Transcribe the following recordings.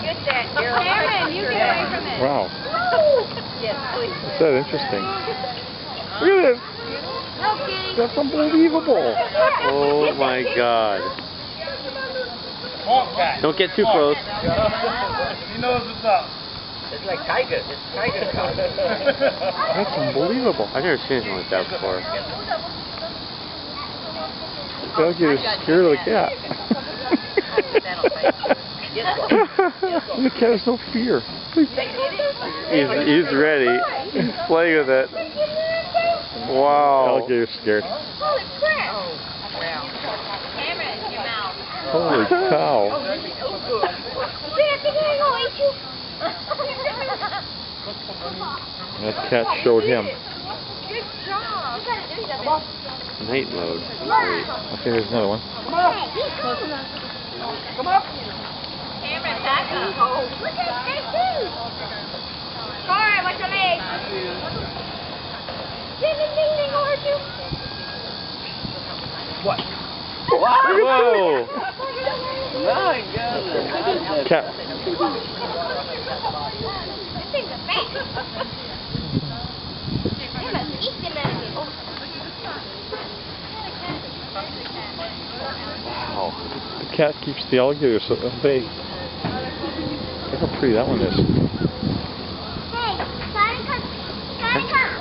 Get that, girl. Cameron, you get away from it. Wow. Yes, please. Is that interesting? Look at this. Okay. That's unbelievable. Oh my God. Don't get too close. He knows what's up. It's like tiger. It's tiger cow. That's unbelievable. I've never seen anything like that before. The alligator's scared of the cat. The cat has no fear. He's ready. He's playing with it. Wow. The alligator's scared. Holy crap. Cameron, your mouth. Holy cow. That cat showed him. Good job. Night mode. I think there's another one. Come on. Cameron, back up. Look at that too. Alright, what's your leg? Ding, ding, ding, ding, over you. What? Whoa! My God. Cat. This thing's a fat. They must eat the alligator. Wow. The cat keeps the alligators at bay. Look how pretty that one is.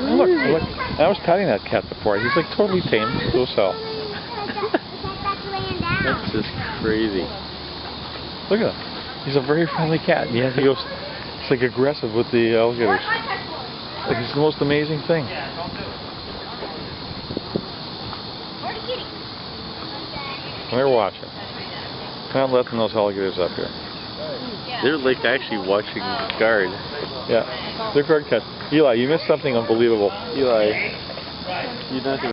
Look, look. I was patting that cat before. He's like totally tame. So That's just crazy. look at him. He's a very friendly cat. Yeah, he goes. It's like aggressive with the alligators. Like it's the most amazing thing. They're watching. Not letting those alligators up here. They're like actually watching guard. Yeah, they're guard cats. Eli, you missed something unbelievable. Eli, you're not